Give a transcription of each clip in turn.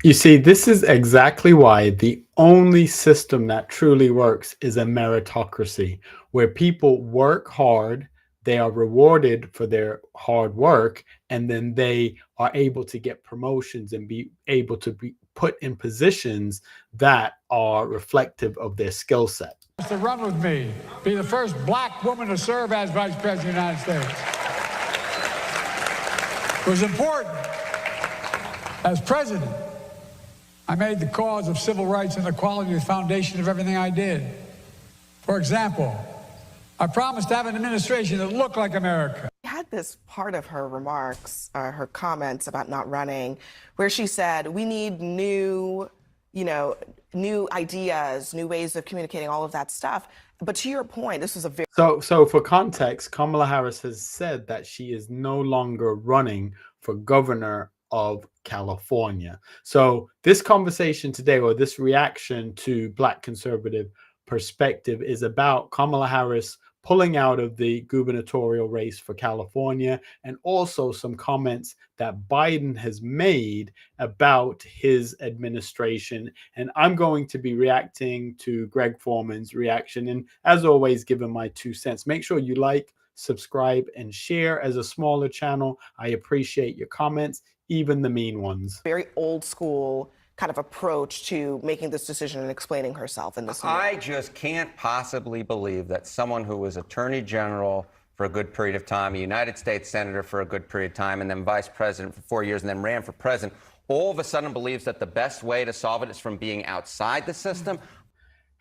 You see, this is exactly why the only system that truly works is a meritocracy, where people work hard, they are rewarded for their hard work, and then they are able to get promotions and be able to be put in positions that are reflective of their skill set. To run with me, be the first black woman to serve as Vice President of the United States. It was important. As president, I made the cause of civil rights and equality the foundation of everything I did. For example, I promised to have an administration that looked like America. Had this part of her remarks, her comments about not running, where she said, we need new ideas, new ways of communicating, all of that stuff. But to your point, this was a very... So for context, Kamala Harris has said that she is no longer running for governor of California. So this conversation today, or this reaction to Black conservative perspective, is about Kamala Harris pulling out of the gubernatorial race for California, and also some comments that Biden has made about his administration. And I'm going to be reacting to Greg Foreman's reaction, and as always, giving my 2 cents. Make sure you like, subscribe, and share. As a smaller channel, I appreciate your comments, even the mean ones. Very old school kind of approach to making this decision and explaining herself in this. I just can't possibly believe that someone who was Attorney General for a good period of time, a United States Senator for a good period of time, and then Vice President for 4 years, and then ran for president, all of a sudden believes that the best way to solve it is from being outside the system.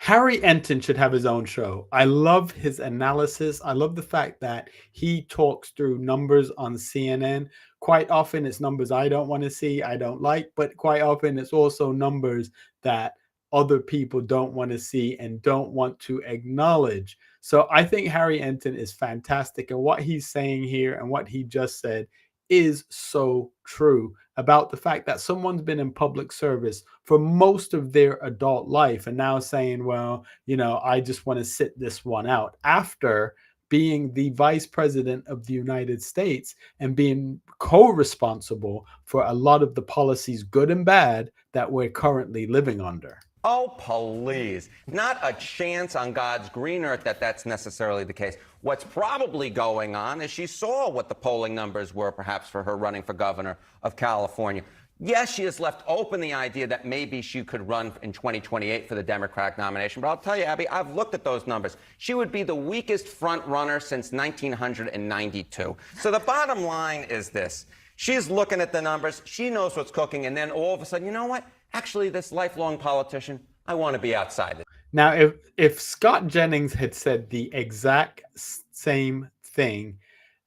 Harry Enton should have his own show. I love his analysis. I love the fact that he talks through numbers on CNN. Quite often it's numbers I don't want to see, I don't like, but quite often it's also numbers that other people don't want to see and don't want to acknowledge. So I think Harry Enton is fantastic, and what he's saying here and what he just said is so true about the fact that someone's been in public service for most of their adult life and now saying, well, I just want to sit this one out, after being the vice president of the United States and being co-responsible for a lot of the policies, good and bad, that we're currently living under. Oh, please. Not a chance on God's green earth that that's necessarily the case. What's probably going on is she saw what the polling numbers were, perhaps, for her running for governor of California. Yes, she has left open the idea that maybe she could run in 2028 for the Democratic nomination. But I'll tell you, Abby, I've looked at those numbers. She would be the weakest front runner since 1992. So the bottom line is this. She's looking at the numbers. She knows what's cooking. And then all of a sudden, you know what? Actually, this lifelong politician, I want to be outside it. Now, if Scott Jennings had said the exact same thing,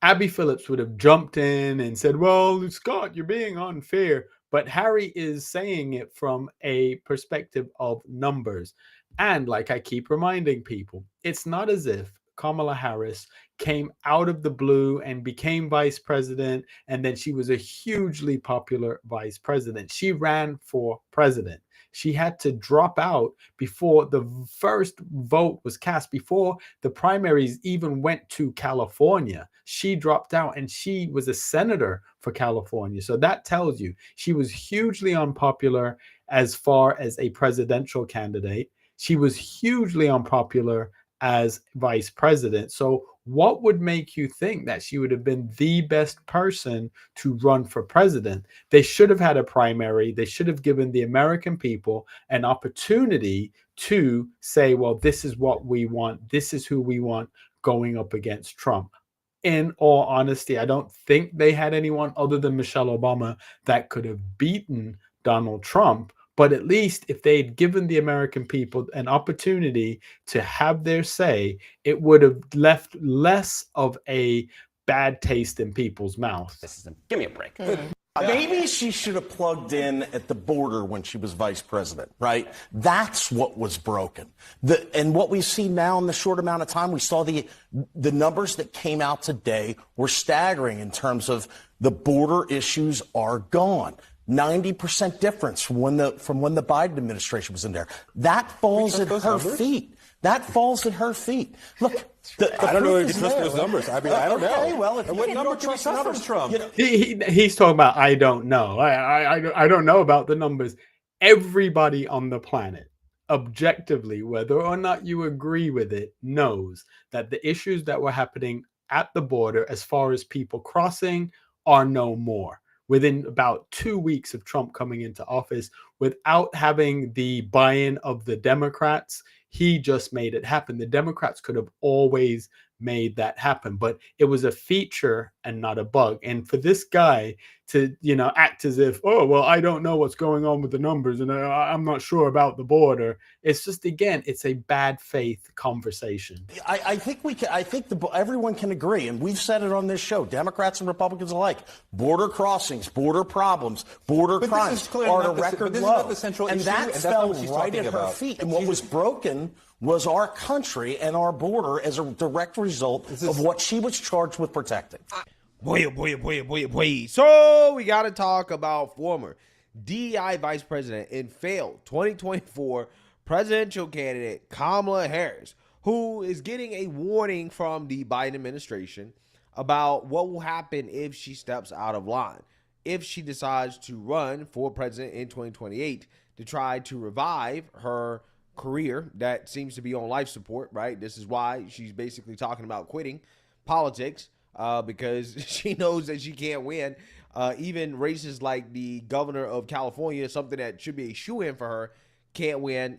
Abby Phillips would have jumped in and said, well, Scott, you're being unfair. But Harry is saying it from a perspective of numbers. And like I keep reminding people, it's not as if Kamala Harris came out of the blue and became vice president, and then she was a hugely popular vice president. She ran for president. She had to drop out before the first vote was cast, before the primaries even went to California. She dropped out, and she was a senator for California. So that tells you she was hugely unpopular as far as a presidential candidate. She was hugely unpopular as vice president. So what would make you think that she would have been the best person to run for president? They should have had a primary. They should have given the American people an opportunity to say, well, this is what we want. This is who we want going up against Trump. In all honesty, I don't think they had anyone other than Michelle Obama that could have beaten Donald Trump. But at least if they'd given the American people an opportunity to have their say, it would have left less of a bad taste in people's mouths. Give me a break. Maybe she should have plugged in at the border when she was vice president, right? That's what was broken. And what we see now in the short amount of time, we saw the numbers that came out today were staggering in terms of the border issues are gone. 90% difference from when the Biden administration was in there. That falls at her feet. That falls at her feet. Look, I don't know if proof you is trust there. those numbers. I mean, I don't know. Okay, well, if And you what can't number can we trust trust numbers, from Trump? you know, He's talking about, I don't know. I don't know about the numbers. Everybody on the planet, objectively, whether or not you agree with it, knows that the issues that were happening at the border, as far as people crossing, are no more. Within about 2 weeks of Trump coming into office, without having the buy-in of the Democrats, he just made it happen. The Democrats could have always made that happen, but it was a feature and not a bug. And for this guy to, act as if, oh, well, I don't know what's going on with the numbers and I'm not sure about the border. It's just, again, it's a bad faith conversation. I think we can. I think everyone can agree, and we've said it on this show, Democrats and Republicans alike. Border crossings, border problems, border crimes are at a record low, and that fell right at her feet. And what was broken was our country and our border as a direct result of what she was charged with protecting. Boy. So we got to talk about former DEI Vice President and failed 2024 presidential candidate Kamala Harris, who is getting a warning from the Biden administration about what will happen if she steps out of line, if she decides to run for president in 2028 to try to revive her career that seems to be on life support, right? This is why she's basically talking about quitting politics because she knows that she can't win. Even races like the governor of California, something that should be a shoo-in for her, can't win.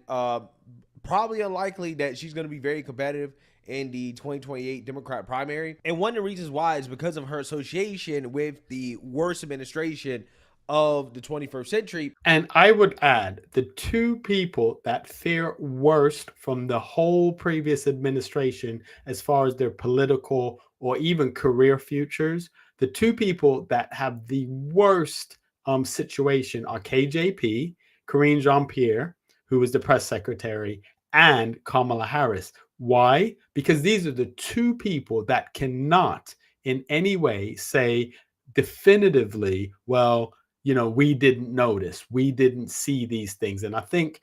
Probably unlikely that she's going to be very competitive in the 2028 Democrat primary. And one of the reasons why is because of her association with the worst administration of the 21st century. And I would add, the two people that fare worst from the whole previous administration as far as their political or even career futures, the two people that have the worst situation are KJP, Karine Jean-Pierre, who was the press secretary, and Kamala Harris. Why? Because these are the two people that cannot in any way say definitively, well, we didn't notice, we didn't see these things. And I think,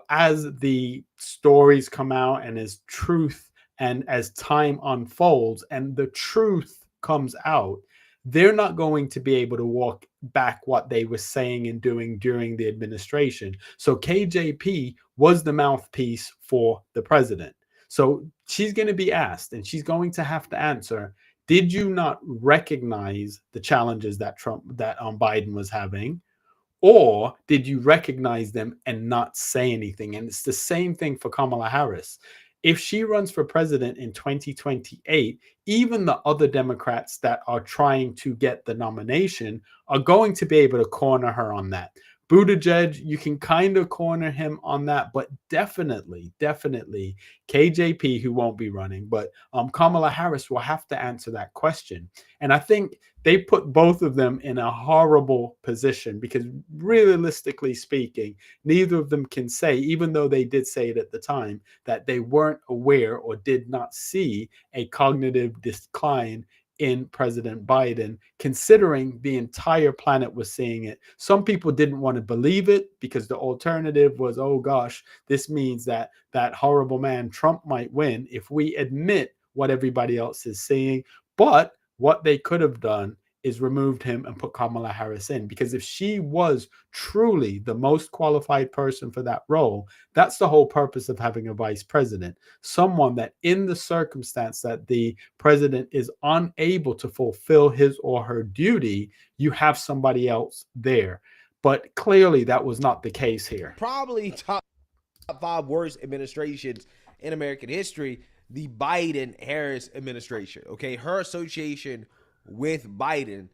as the stories come out and as truth and as time unfolds and the truth comes out, they're not going to be able to walk back what they were saying and doing during the administration. So KJP was the mouthpiece for the president. So she's going to be asked, and she's going to have to answer, did you not recognize the challenges that Biden was having? Or did you recognize them and not say anything? And it's the same thing for Kamala Harris. If she runs for president in 2028, even the other Democrats that are trying to get the nomination are going to be able to corner her on that. Buttigieg, you can kind of corner him on that, but definitely KJP, who won't be running, but Kamala Harris will have to answer that question. And I think they put both of them in a horrible position because realistically speaking, neither of them can say, even though they did say it at the time, that they weren't aware or did not see a cognitive decline in President Biden, considering the entire planet was seeing it. Some people didn't want to believe it because the alternative was, oh gosh, this means that that horrible man Trump might win if we admit what everybody else is seeing. But what they could have done is removed him and put Kamala Harris in, because if she was truly the most qualified person for that role, that's the whole purpose of having a vice president, someone that in the circumstance that the president is unable to fulfill his or her duty, you have somebody else there. But clearly that was not the case here. Probably top 5 worst administrations in American history, the Biden-Harris administration. Okay, her association with Biden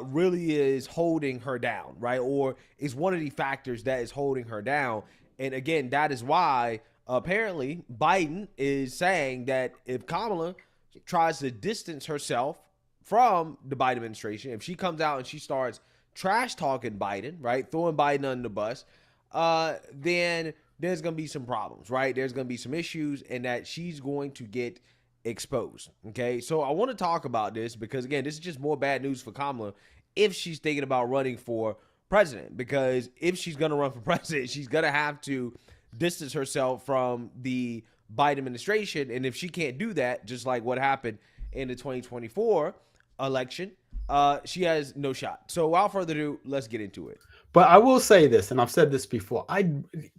really is holding her down, right? Or is one of the factors that is holding her down. And again, that is why apparently Biden is saying that if Kamala tries to distance herself from the Biden administration, if she comes out and she starts trash talking Biden, right, throwing Biden under the bus, then there's going to be some problems, right? There's going to be some issues, and that she's going to get exposed. Okay, so I want to talk about this because, again, this is just more bad news for Kamala if she's thinking about running for president, because if she's going to run for president, she's going to have to distance herself from the Biden administration. And if she can't do that, just like what happened in the 2024 election, she has no shot. So without further ado, let's get into it. But I will say this, and I've said this before.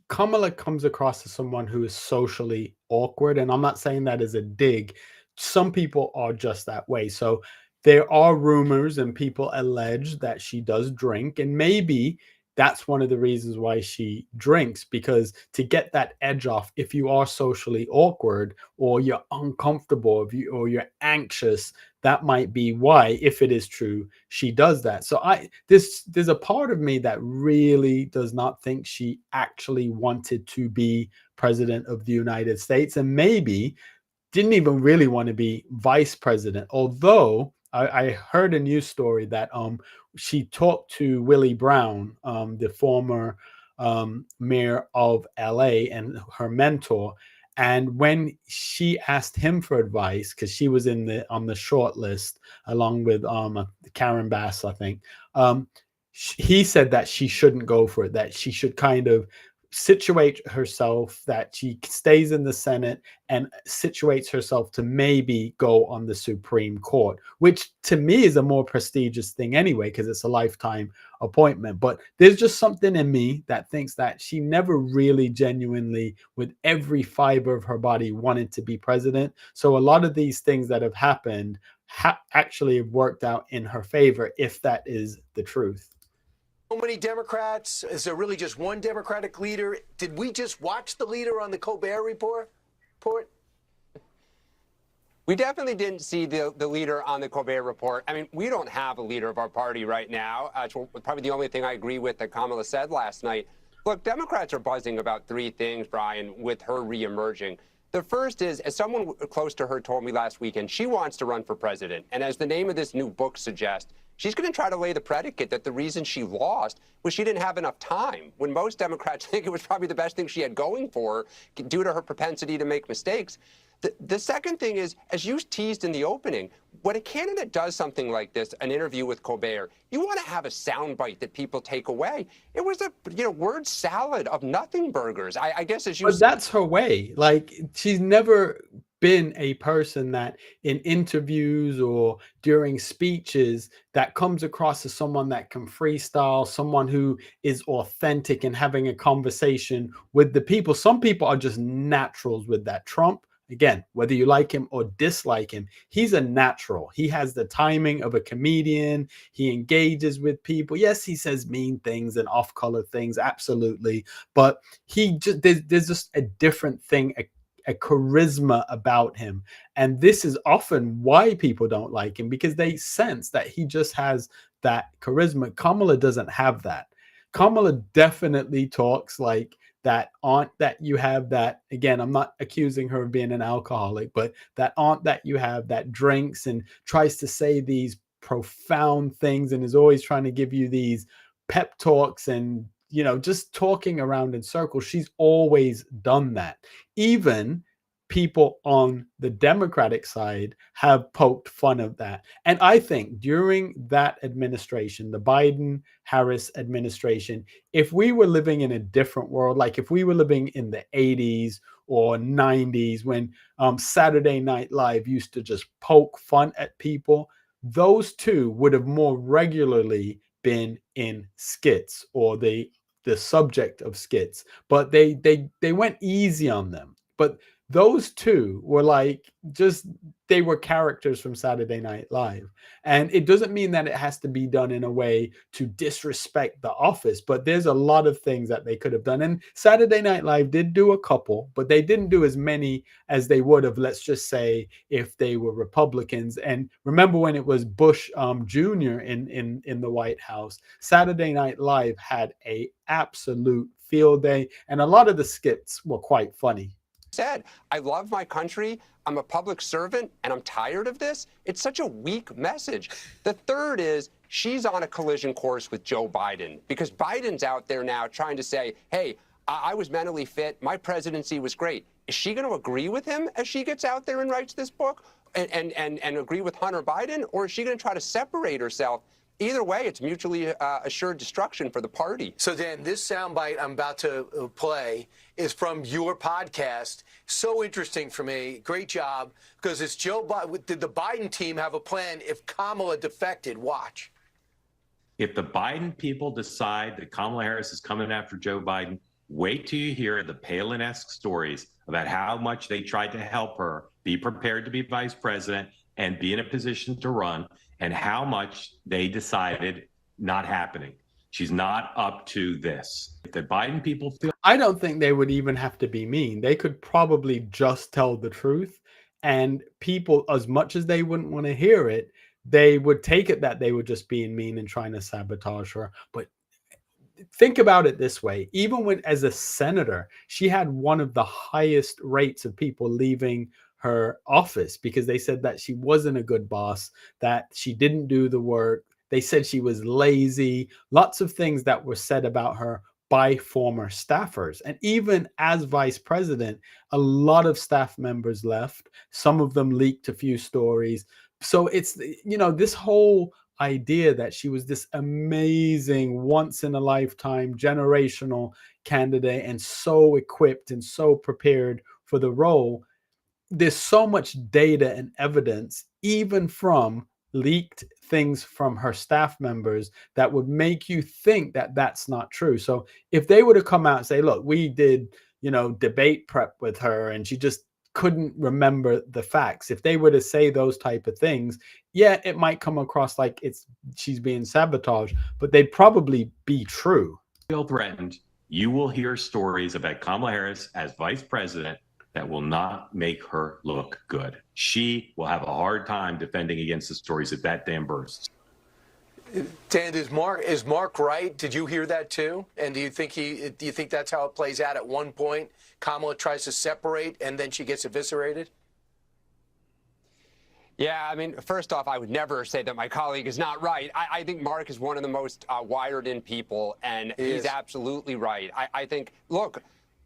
Kamala comes across as someone who is socially awkward, and I'm not saying that as a dig. Some people are just that way. So there are rumors and people allege that she does drink, and maybe that's one of the reasons why she drinks, because to get that edge off, if you are socially awkward or you're uncomfortable, or you're anxious, that might be why, if it is true, she does that. So there's a part of me that really does not think she actually wanted to be president of the United States, and maybe didn't even really want to be vice president. Although I heard a news story that she talked to Willie Brown, the former mayor of LA and her mentor. And when she asked him for advice, because she was on the short list along with Karen Bass, I think, he said that she shouldn't go for it, that she should kind of situate herself, that she stays in the Senate and situates herself to maybe go on the Supreme Court, which to me is a more prestigious thing anyway, because it's a lifetime appointment. But there's just something in me that thinks that she never really genuinely, with every fiber of her body, wanted to be president. So a lot of these things that have happened actually have worked out in her favor, if that is the truth. So many Democrats. Is there really just one Democratic leader? Did we just watch the leader on the Colbert Report? We definitely didn't see the leader on the Colbert Report. I mean, we don't have a leader of our party right now. It's probably the only thing I agree with that Kamala said last night. Look, Democrats are buzzing about three things, Brian, with her reemerging. The first is, as someone close to her told me last weekend, she wants to run for president. And as the name of this new book suggests, she's going to try to lay the predicate that the reason she lost was she didn't have enough time, when most Democrats think it was probably the best thing she had going for her due to her propensity to make mistakes. The second thing is, as you teased in the opening, when a candidate does something like this, an interview with Colbert, you want to have a soundbite that people take away. It was a word salad of nothing burgers. I guess as you. But that's her way. Like, she's never been a person that in interviews or during speeches that comes across as someone that can freestyle, someone who is authentic and having a conversation with the people. Some people are just naturals with that. Trump, again, whether you like him or dislike him, he's a natural. He has the timing of a comedian. He engages with people. Yes, he says mean things and off-color things, absolutely. But there's just a different thing, a charisma about him. And this is often why people don't like him, because they sense that he just has that charisma. Kamala doesn't have that. Kamala definitely talks like that aunt that you have that, again, I'm not accusing her of being an alcoholic, but that aunt that you have that drinks and tries to say these profound things and is always trying to give you these pep talks and, just talking around in circles. She's always done that. Even people on the Democratic side have poked fun of that. And I think during that administration, the Biden-Harris administration, if we were living in a different world, like if we were living in the 80s or 90s when Saturday Night Live used to just poke fun at people, those two would have more regularly been in skits or the subject of skits, but they went easy on them. But those two were like, they were characters from Saturday Night Live. And it doesn't mean that it has to be done in a way to disrespect the office, but there's a lot of things that they could have done. And Saturday Night Live did do a couple, but they didn't do as many as they would have, let's just say, if they were Republicans. And remember when it was Bush Jr. in the White House, Saturday Night Live had a absolute field day. And a lot of the skits were quite funny. Said, I love my country, I'm a public servant, and I'm tired of this. It's such a weak message. The third is she's on a collision course with Joe Biden, because Biden's out there now trying to say, hey, I was mentally fit, my presidency was great. Is she going to agree with him as she gets out there and writes this book and agree with Hunter Biden? Or is she going to try to separate herself Either way, it's mutually assured destruction for the party. So, Dan, this soundbite I'm about to play is from your podcast. So interesting for me. Great job, because it's Joe Biden. Did the Biden team have a plan if Kamala defected? Watch. If the Biden people decide that Kamala Harris is coming after Joe Biden, wait till you hear the Palin-esque stories about how much they tried to help her be prepared to be vice president and be in a position to run, and how much they decided not happening. She's not up to this. If the Biden people feel... I don't think they would even have to be mean. They could probably just tell the truth, and people, as much as they wouldn't want to hear it, they would take it that they were just being mean and trying to sabotage her. But think about it this way. Even when, as a senator, she had one of the highest rates of people leaving her office because they said that she wasn't a good boss, that she didn't do the work. They said she was lazy, lots of things that were said about her by former staffers. And even as vice president, a lot of staff members left. Some of them leaked a few stories. So it's, you know, this whole idea that she was this amazing, once in a lifetime, generational candidate and so equipped and so prepared for the role. There's so much data and evidence, even from leaked things from her staff members, that would make you think that that's not true. So if they were to come out and say, look, we did, you know, debate prep with her and she just couldn't remember the facts, if they were to say those type of things, yeah, it might come across like she's being sabotaged, but they'd probably be true. Feel threatened, you will hear stories about Kamala Harris as vice president that will not make her look good. She will have a hard time defending against the stories if that dam bursts. Dan, is Mark right? Did you hear that too? And do you think that's how it plays out? At one point, Kamala tries to separate and then she gets eviscerated? Yeah, I mean, first off, I would never say that my colleague is not right. I think Mark is one of the most wired-in people, and he's absolutely right. I think, look,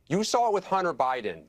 you saw it with Hunter Biden.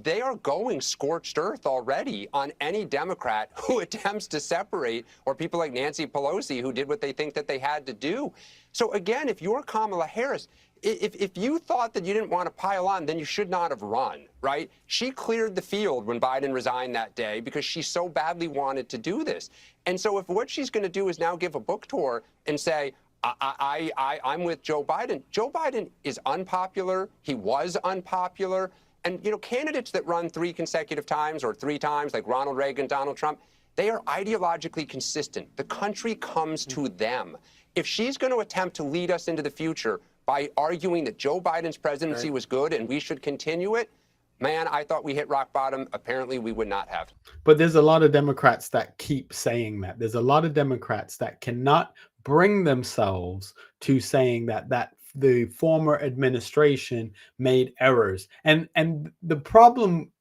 They are going scorched earth already on any Democrat who attempts to separate, or people like Nancy Pelosi who did what they think that they had to do. So again, if you're Kamala Harris, if you thought that you didn't want to pile on, then you should not have run, right? She cleared the field when Biden resigned that day because she so badly wanted to do this. And so if what she's going to do is now give a book tour and say, I'm with Joe Biden. Joe Biden is unpopular. He was unpopular. And, you know, candidates that run 3 consecutive times or 3 times, like Ronald Reagan, Donald Trump, they are ideologically consistent. The country comes to them. If she's going to attempt to lead us into the future by arguing that Joe Biden's presidency was good and we should continue it, man, I thought we hit rock bottom. Apparently, we would not have. But there's a lot of Democrats that keep saying that. There's a lot of Democrats that cannot bring themselves to saying that the former administration made errors. And the problem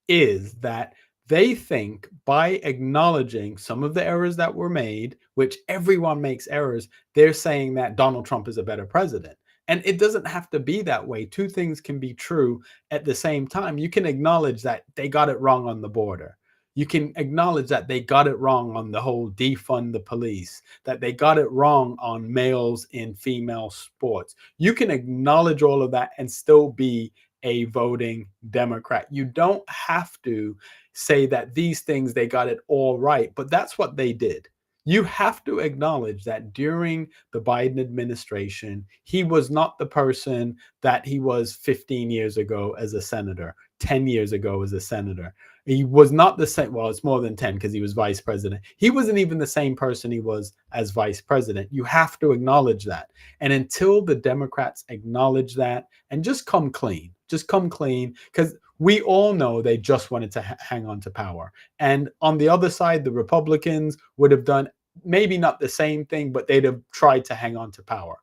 is that they think by acknowledging some of the errors that were made, which everyone makes errors, they're saying that Donald Trump is a better president. And it doesn't have to be that way. 2 things can be true at the same time. You can acknowledge that they got it wrong on the border. You can acknowledge that they got it wrong on the whole defund the police, that they got it wrong on males in female sports. You can acknowledge all of that and still be a voting Democrat. You don't have to say that these things, they got it all right, but that's what they did. You have to acknowledge that during the Biden administration, he was not the person that he was 15 years ago as a senator, 10 years ago as a senator. He was not the same. Well, it's more than 10 because he was vice president. He wasn't even the same person he was as vice president. You have to acknowledge that. And until the Democrats acknowledge that and just come clean, because we all know they just wanted to hang on to power. And on the other side, the Republicans would have done maybe not the same thing, but they'd have tried to hang on to power.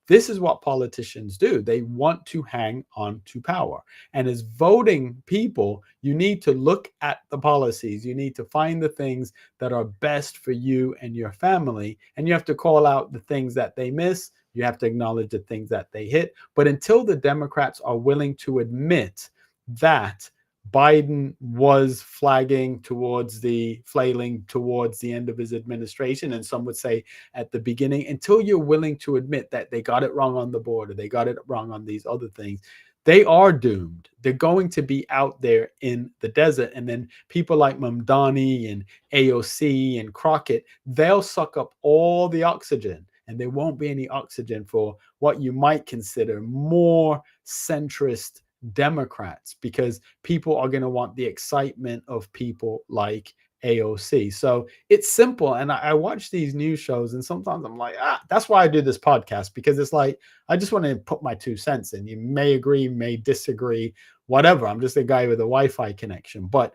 This is what politicians do. They want to hang on to power. And as voting people, you need to look at the policies. You need to find the things that are best for you and your family. And you have to call out the things that they miss. You have to acknowledge the things that they hit. But until the Democrats are willing to admit that Biden was flailing towards the end of his administration, and some would say at the beginning, until you're willing to admit that they got it wrong on the border, they got it wrong on these other things, they are doomed. They're going to be out there in the desert. And then people like Mamdani and AOC and Crockett, they'll suck up all the oxygen, and there won't be any oxygen for what you might consider more centrist Democrats, because people are going to want the excitement of people like AOC. So it's simple. And I watch these news shows, and sometimes I'm like, that's why I do this podcast, because it's like, I just want to put my 2 cents in. You may agree, may disagree, whatever. I'm just a guy with a Wi-Fi connection. But,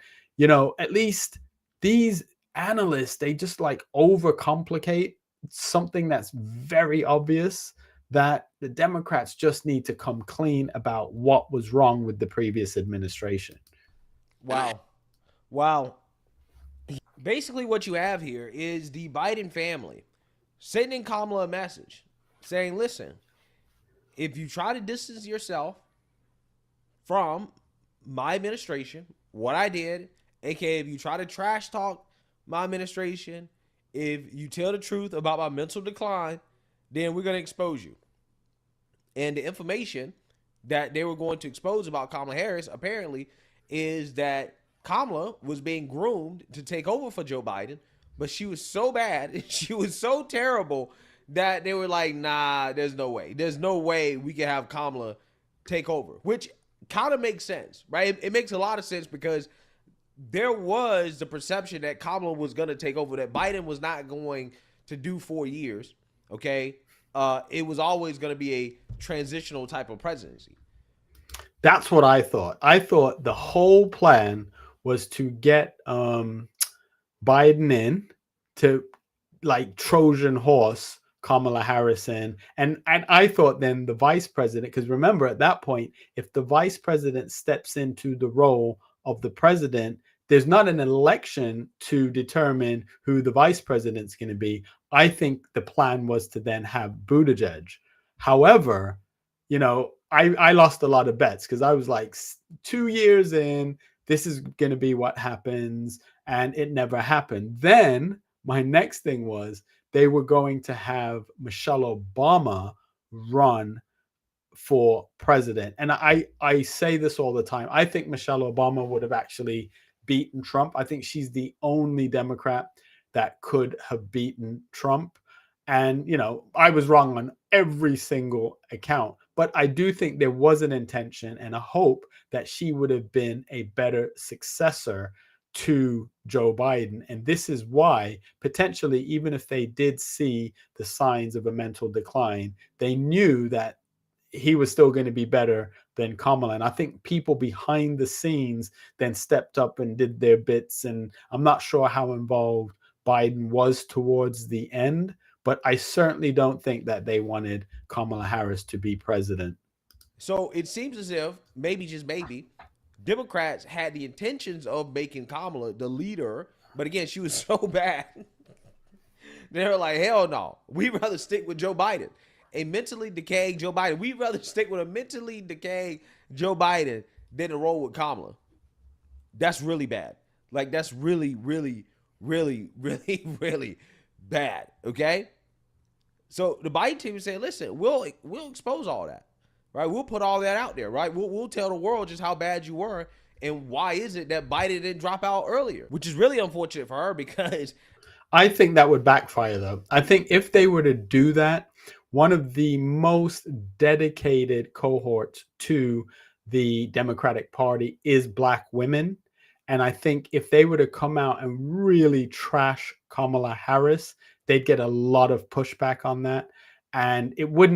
at least these analysts, they just like overcomplicate something that's very obvious, that the Democrats just need to come clean about what was wrong with the previous administration. Wow. Basically, what you have here is the Biden family sending Kamala a message saying, listen, if you try to distance yourself from my administration, what I did, aka if you try to trash talk my administration, if you tell the truth about my mental decline, then we're going to expose you. And the information that they were going to expose about Kamala Harris apparently is that Kamala was being groomed to take over for Joe Biden, but she was so bad, she was so terrible that they were like, nah, there's no way. There's no way we can have Kamala take over, which kind of makes sense, right? It makes a lot of sense, because there was the perception that Kamala was going to take over, that Biden was not going to do 4 years, okay? It was always going to be a transitional type of presidency. That's what I thought. I thought the whole plan was to get Biden in, to like Trojan horse Kamala Harris in. And I thought then the vice president, because remember at that point, if the vice president steps into the role of the president, there's not an election to determine who the vice president's going to be. I think the plan was to then have Buttigieg. However, I lost a lot of bets, because I was like 2 years in, this is going to be what happens, and it never happened. Then my next thing was they were going to have Michelle Obama run for president. And I say this all the time. I think Michelle Obama would have actually beaten Trump. I think she's the only Democrat that could have beaten Trump. And, I was wrong on every single account, but I do think there was an intention and a hope that she would have been a better successor to Joe Biden. And this is why, potentially, even if they did see the signs of a mental decline, they knew that he was still going to be better than Kamala. And I think people behind the scenes then stepped up and did their bits. And I'm not sure how involved Biden was towards the end, but I certainly don't think that they wanted Kamala Harris to be president. So it seems as if, maybe, just maybe, Democrats had the intentions of making Kamala the leader, but again, she was so bad. They were like, hell no, we'd rather stick with Joe Biden. A mentally decaying Joe Biden. We'd rather stick with a mentally decaying Joe Biden than to roll with Kamala. That's really bad. Like, that's really, really, really, really, really bad. Okay? So the Biden team is saying, listen, we'll expose all that. Right? We'll put all that out there, right? We'll tell the world just how bad you were, and why is it that Biden didn't drop out earlier, which is really unfortunate for her, because I think that would backfire, though. I think if they were to do that, one of the most dedicated cohorts to the Democratic Party is Black women. And I think if they were to come out and really trash Kamala Harris, they'd get a lot of pushback on that. And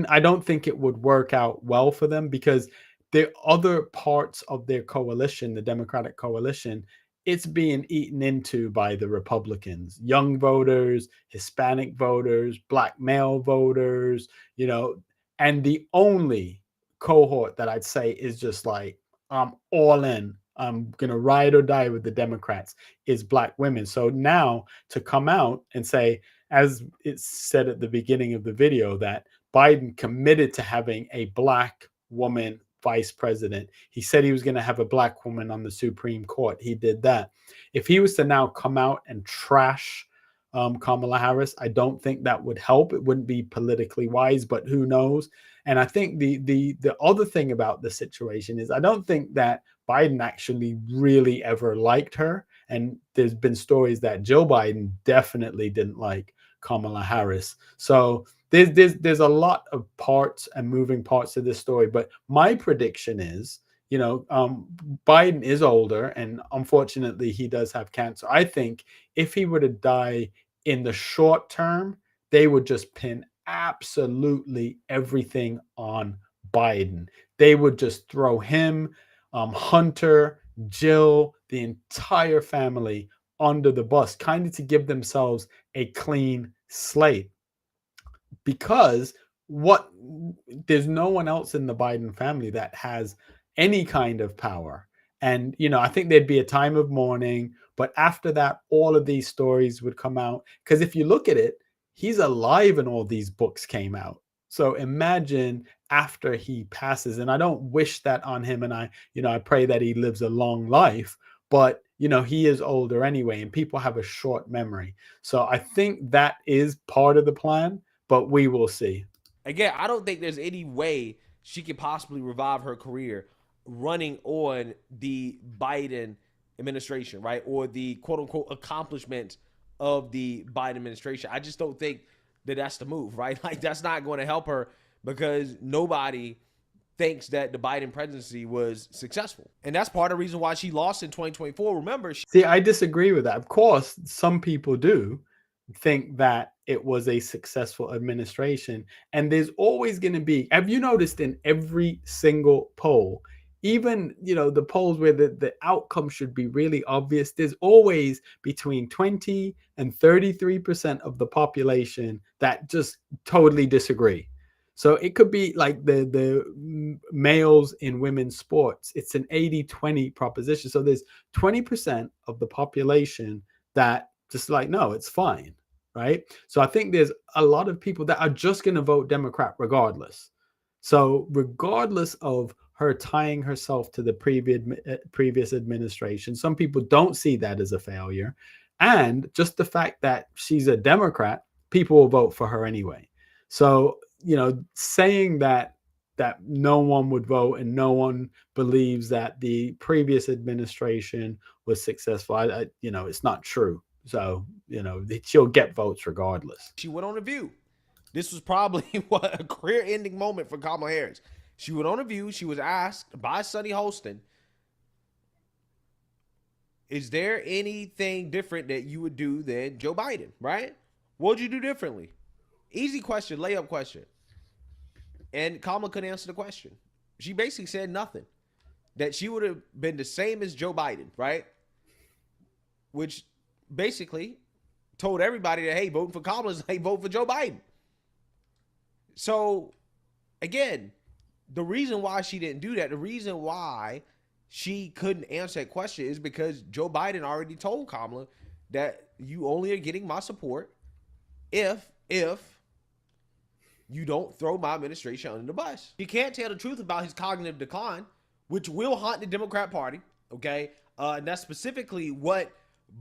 I don't think it would work out well for them, because the other parts of their coalition, the Democratic coalition, it's being eaten into by the Republicans, young voters, Hispanic voters, Black male voters, and the only cohort that I'd say is just like, I'm all in, I'm going to ride or die with the Democrats, is Black women. So now to come out and say, as it's said at the beginning of the video, that Biden committed to having a Black woman vice president. He said he was going to have a black woman on the Supreme Court. He did that. If he was to now come out and trash Kamala Harris, I don't think that would help. It wouldn't be politically wise, but who knows? And I think the other thing about the situation is I don't think that Biden actually really ever liked her. And there's been stories that Joe Biden definitely didn't like Kamala Harris. So there's a lot of parts and moving parts to this story. But my prediction is, Biden is older, and unfortunately he does have cancer. I think if he were to die in the short term, they would just pin absolutely everything on Biden. They would just throw him, Hunter, Jill, the entire family under the bus, kind of to give themselves a clean slate. Because there's no one else in the Biden family that has any kind of power. And, I think there'd be a time of mourning, but after that, all of these stories would come out. Because if you look at it, he's alive and all these books came out. So imagine after he passes, and I don't wish that on him. And I pray that he lives a long life, but he is older anyway, and people have a short memory. So I think that is part of the plan, but we will see. Again, I don't think there's any way she could possibly revive her career running on the Biden administration, right? Or the quote unquote accomplishments of the Biden administration. I just don't think that that's the move, right? Like, that's not going to help her because nobody thinks that the Biden presidency was successful. And that's part of the reason why she lost in 2024. Remember, see, I disagree with that. Of course, some people do think that it was a successful administration. And there's always going to be, have you noticed in every single poll, even, the polls where the outcome should be really obvious, there's always between 20 and 33% of the population that just totally disagree. So it could be like the males in women's sports. It's an 80-20 proposition. So there's 20% of the population that just like, no, it's fine, right? So I think there's a lot of people that are just going to vote Democrat regardless. So regardless of her tying herself to the previous administration, some people don't see that as a failure. And just the fact that she's a Democrat, people will vote for her anyway. So, saying that no one would vote and no one believes that the previous administration was successful, it's not true. So, she'll get votes regardless. She went on a View. This was probably a career-ending moment for Kamala Harris. She went on a View. She was asked by Sunny Holston, is there anything different that you would do than Joe Biden, right? What would you do differently? Easy question, layup question. And Kamala couldn't answer the question. She basically said nothing. That she would have been the same as Joe Biden, right? Which basically told everybody that, hey, voting for Kamala is, hey, vote for Joe Biden. So, again, the reason why she didn't do that, the reason why she couldn't answer that question is because Joe Biden already told Kamala that you only are getting my support if you don't throw my administration under the bus. He can't tell the truth about his cognitive decline, which will haunt the Democrat Party, okay? And that's specifically what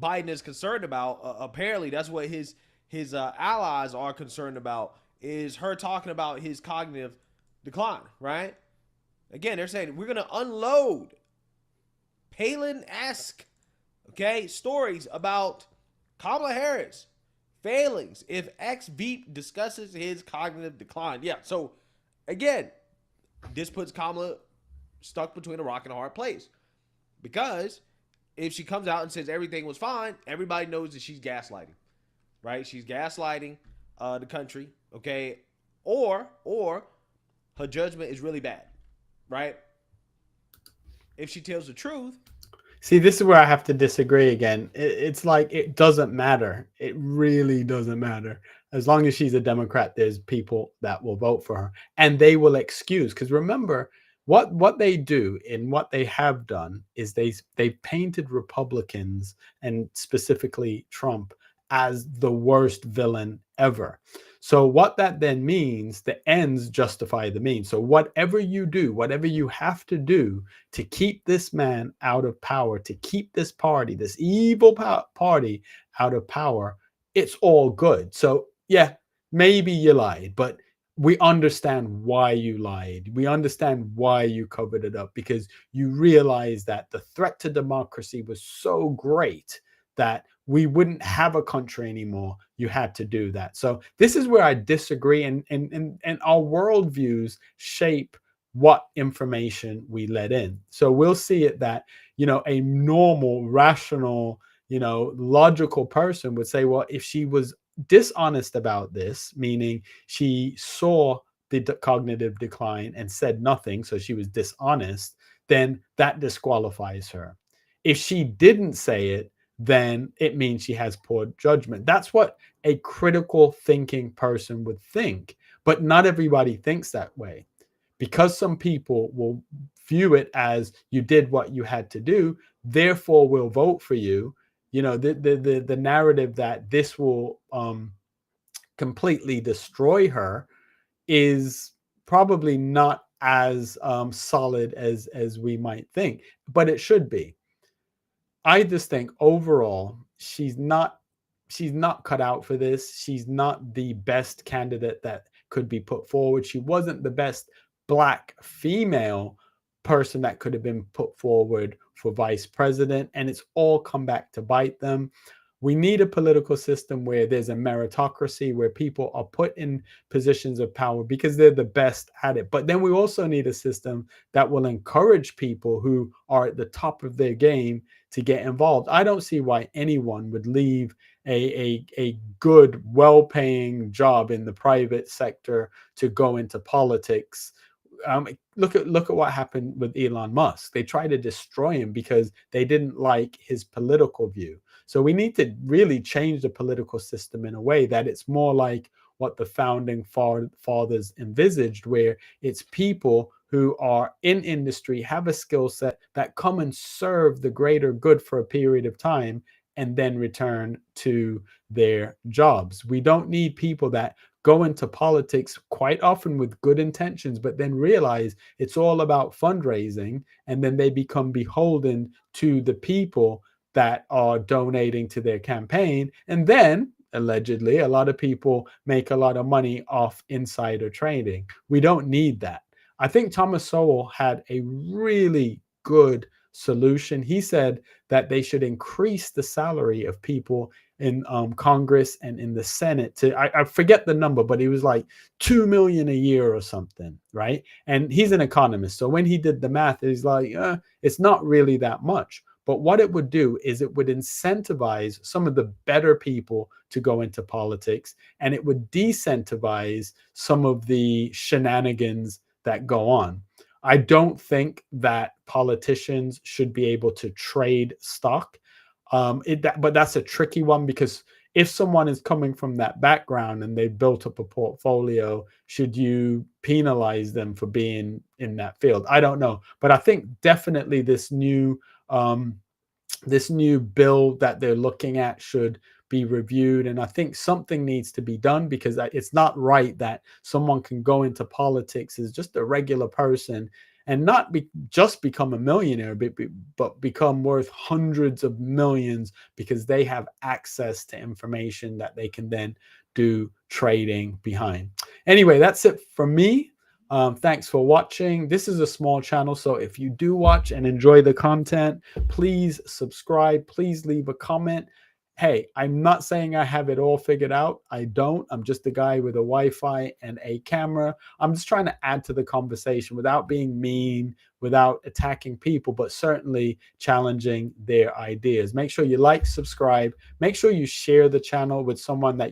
Biden is concerned about. Apparently, that's what his allies are concerned about, is her talking about his cognitive decline, right? Again, they're saying we're going to unload Palin-esque, okay, stories about Kamala Harris failings if ex-Veep discusses his cognitive decline. Yeah, so again, this puts Kamala stuck between a rock and a hard place. Because if she comes out and says everything was fine, everybody knows that she's gaslighting, right? She's gaslighting the country, okay? Or her judgment is really bad, right? If she tells the truth. See, this is where I have to disagree again. It's like it doesn't matter. It really doesn't matter. As long as she's a Democrat, there's people that will vote for her. And they will excuse. Because remember, what they do and what they have done is they painted Republicans, and specifically Trump, as the worst villain ever. So what that then means, the ends justify the means. So whatever you do, whatever you have to do to keep this man out of power, to keep this party, this evil party out of power, it's all good. So yeah, maybe you lied, but we understand why you lied. We understand why you covered it up, because you realize that the threat to democracy was so great that we wouldn't have a country anymore. You had to do that. So this is where I disagree, and our worldviews shape what information we let in. So we'll see it that, you know, a normal, rational, you know, logical person would say, well, if she was dishonest about this, meaning she saw the cognitive decline and said nothing, so she was dishonest, then that disqualifies her. If she didn't say it, then it means she has poor judgment. That's what a critical thinking person would think. But not everybody thinks that way. Because some people will view it as you did what you had to do, therefore will vote for you. You know, the narrative that this will completely destroy her is probably not as solid as we might think, but it should be. I just think overall she's not cut out for this. She's not the best candidate that could be put forward. She wasn't the best black female person that could have been put forward for vice president, and it's all come back to bite them. We need a political system where there's a meritocracy, where people are put in positions of power because they're the best at it. But then we also need a system that will encourage people who are at the top of their game to get involved. I don't see why anyone would leave a good, well-paying job in the private sector to go into politics. Look at what happened with Elon Musk. They tried to destroy him because they didn't like his political view. So we need to really change the political system in a way that it's more like what the founding fathers envisaged, where it's people who are in industry, have a skill set, that come and serve the greater good for a period of time and then return to their jobs. We don't need people that go into politics quite often with good intentions, but then realize it's all about fundraising, and then they become beholden to the people that are donating to their campaign. And then allegedly a lot of people make a lot of money off insider trading. We don't need that. I think Thomas Sowell had a really good solution. He said that they should increase the salary of people in Congress and in the Senate to, I forget the number, but he was like $2 million a year or something, right? And he's an economist. So when he did the math, he's like, it's not really that much. But what it would do is it would incentivize some of the better people to go into politics, and it would decentivize some of the shenanigans that go on. I don't think that politicians should be able to trade stock. But that's a tricky one, because if someone is coming from that background and they built up a portfolio, should you penalize them for being in that field? I don't know. But I think definitely this new bill that they're looking at should be reviewed. And I think something needs to be done, because it's not right that someone can go into politics as just a regular person and not just become a millionaire, but become worth hundreds of millions because they have access to information that they can then do trading behind. Anyway, that's it from me. Thanks for watching. This is a small channel, so if you do watch and enjoy the content, please subscribe. Please leave a comment. Hey, I'm not saying I have it all figured out. I don't. I'm just a guy with a Wi-Fi and a camera. I'm just trying to add to the conversation without being mean, without attacking people, but certainly challenging their ideas. Make sure you like, subscribe. Make sure you share the channel with someone that